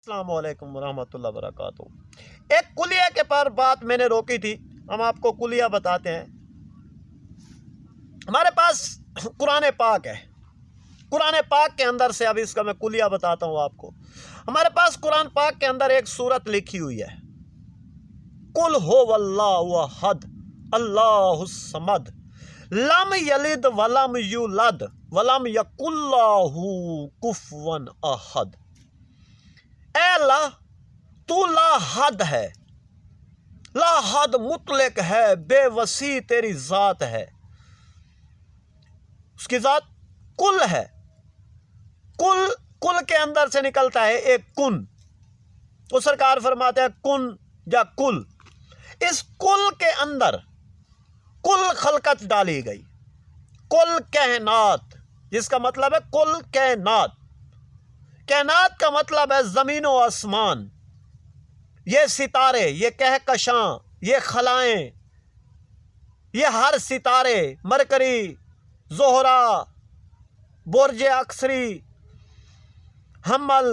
अस्सलाम वालेकुम रहमतुल्लाहि वबरकातुहू। एक कुलिया के पर बात मैंने रोकी थी, हम आपको कुलिया बताते हैं। हमारे पास कुरान पाक है, कुरान पाक के अंदर से अभी इसका मैं कुलिया बताता हूँ आपको। हमारे पास कुरान पाक के अंदर एक सूरत लिखी हुई है, कुल हो वल्लाहु अहद अल्लाहुस समद लम यलिद वलम यूलद वलम यकुल्लाहु कुफुवन अहद। ऐ अल्लाह, तू ला हद है, ला हद मुतलक है, बेवसी तेरी जात है। उसकी जात कुल है। कुल कुल के अंदर से निकलता है एक कुन। तो सरकार फरमाते हैं कुन या कुल। इस कुल के अंदर कुल खलकत डाली गई, कुल कहनात, जिसका मतलब है कुल कहनात। कहनात का मतलब है ज़मीन व आसमान, ये सितारे, ये कहकशां, ये खलाएं, ये हर सितारे, मरकरी, ज़ोहरा, बुर्ज अक्सरी, हम्मल,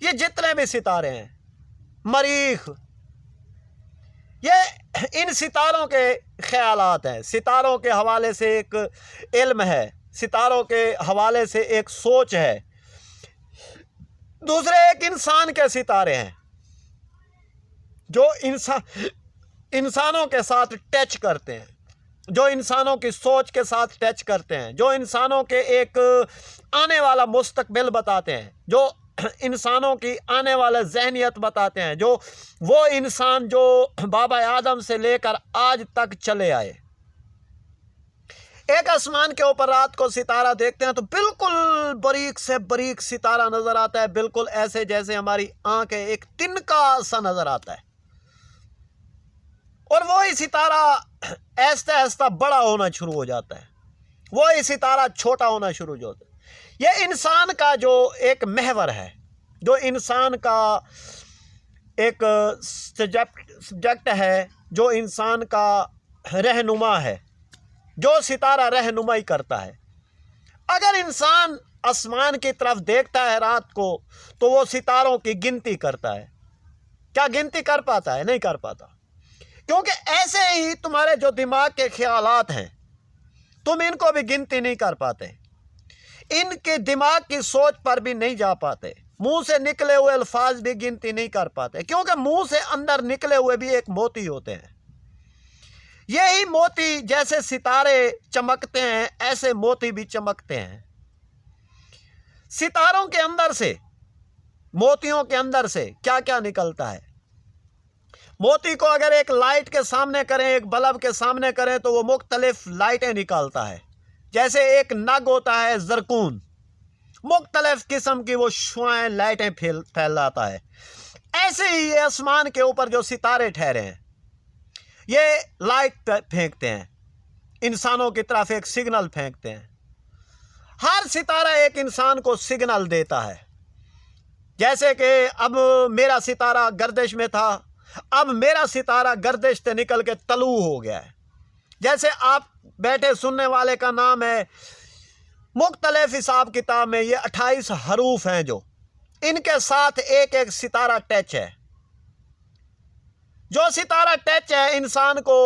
ये जितने भी सितारे हैं, मरीख, ये इन सितारों के ख्यालात हैं। सितारों के हवाले से एक इल्म है, सितारों के हवाले से एक सोच है। दूसरे एक इंसान के सितारे हैं जो इंसानों के साथ टच करते हैं, जो इंसानों की सोच के साथ टच करते हैं, जो इंसानों के एक आने वाला मुस्तकबिल बताते हैं, जो इंसानों की आने वाला ज़हनियत बताते हैं, जो वो इंसान जो बाबा आदम से लेकर आज तक चले आए। एक आसमान के ऊपर रात को सितारा देखते हैं तो बिल्कुल बारीक से बारीक सितारा नजर आता है, बिल्कुल ऐसे जैसे हमारी आंखें एक तिनका सा नजर आता है। और वही सितारा ऐसा ऐसा बड़ा होना शुरू हो जाता है, वही सितारा छोटा होना शुरू हो जाता है। यह इंसान का जो एक महवर है, जो इंसान का एक सब्जेक्ट है, जो इंसान का रहनुमा है, जो सितारा रहनुमाई करता है। अगर इंसान आसमान की तरफ देखता है रात को तो वो सितारों की गिनती करता है। क्या गिनती कर पाता है? नहीं कर पाता, क्योंकि ऐसे ही तुम्हारे जो दिमाग के ख्यालात हैं, तुम इनको भी गिनती नहीं कर पाते, इनके दिमाग की सोच पर भी नहीं जा पाते, मुंह से निकले हुए अल्फाज भी गिनती नहीं कर पाते, क्योंकि मुंह से अंदर निकले हुए भी एक मोती होते हैं। यही मोती जैसे सितारे चमकते हैं, ऐसे मोती भी चमकते हैं। सितारों के अंदर से, मोतियों के अंदर से क्या क्या निकलता है? मोती को अगर एक लाइट के सामने करें, एक बल्ब के सामने करें, तो वो मुख्तलिफ लाइटें निकालता है। जैसे एक नग होता है जरकून, मुख्तलिफ किस्म की वो शुआएं लाइटें फैलाता है। ऐसे ही ये आसमान के ऊपर जो सितारे ठहरे हैं, ये लाइट फेंकते हैं, इंसानों की तरफ एक सिग्नल फेंकते हैं। हर सितारा एक इंसान को सिग्नल देता है। जैसे कि अब मेरा सितारा गर्दिश में था, अब मेरा सितारा गर्दिश से निकल के तलू हो गया है। जैसे आप बैठे सुनने वाले का नाम है, मुख्तलिफ हिसाब किताब में ये 28 हरूफ हैं, जो इनके साथ एक एक सितारा टच है। जो सितारा टच है इंसान को,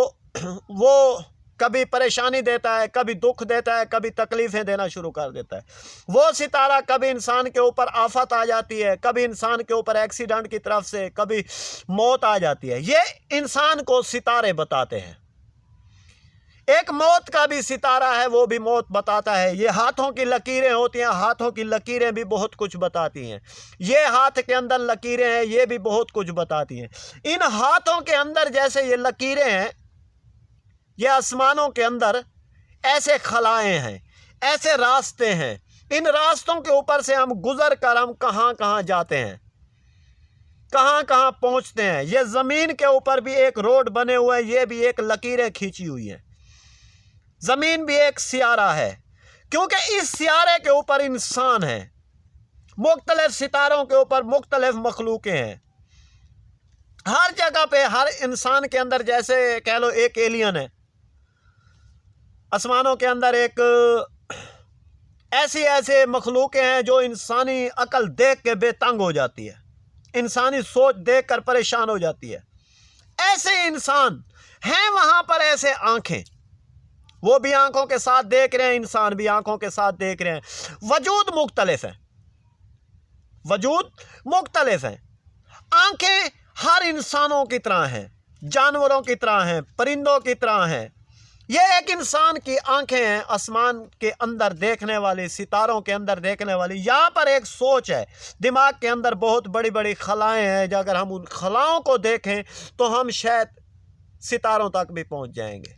वो कभी परेशानी देता है, कभी दुख देता है, कभी तकलीफ़ें देना शुरू कर देता है। वो सितारा कभी इंसान के ऊपर आफत आ जाती है, कभी इंसान के ऊपर एक्सीडेंट की तरफ से कभी मौत आ जाती है। ये इंसान को सितारे बताते हैं। एक मौत का भी सितारा है, वो भी मौत बताता है। ये हाथों की लकीरें होती हैं, हाथों की लकीरें भी बहुत कुछ बताती हैं। ये हाथ के अंदर लकीरें हैं, ये भी बहुत कुछ बताती हैं। इन हाथों के अंदर जैसे ये लकीरें हैं, ये आसमानों के अंदर ऐसे खलाएं हैं, ऐसे रास्ते हैं। इन रास्तों के ऊपर से हम गुजर कर हम कहाँ कहाँ जाते हैं, कहाँ कहाँ पहुँचते हैं। ये ज़मीन के ऊपर भी एक रोड बने हुए हैं, ये भी एक लकीरें खींची हुई हैं। ज़मीन भी एक सियारा है, क्योंकि इस सियारे के ऊपर इंसान है। मुख्तलिफ सितारों के ऊपर मुख्तलिफ मखलूकें हैं। हर जगह पे हर इंसान के अंदर जैसे कह लो एक एलियन है, आसमानों के अंदर एक ऐसे मखलूकें हैं जो इंसानी अकल देख के बेतंग हो जाती है। انسانی سوچ دیکھ کر پریشان ہو جاتی ہے۔ ایسے انسان ہیں وہاں پر، ایسے آنکھیں، وہ بھی آنکھوں کے ساتھ دیکھ رہے ہیں، انسان بھی آنکھوں کے ساتھ دیکھ رہے ہیں۔ وجود مختلف ہے، وجود مختلف ہے۔ آنکھیں ہر انسانوں کی طرح ہیں، جانوروں کی طرح ہیں، پرندوں کی طرح ہیں۔ یہ ایک انسان کی آنکھیں ہیں، آسمان کے اندر دیکھنے والی، ستاروں کے اندر دیکھنے والی۔ یہاں پر ایک سوچ ہے، دماغ کے اندر بہت بڑی بڑی خلائیں ہیں، اگر ہم ان خلاؤں کو دیکھیں تو ہم شاید ستاروں تک بھی پہنچ جائیں گے۔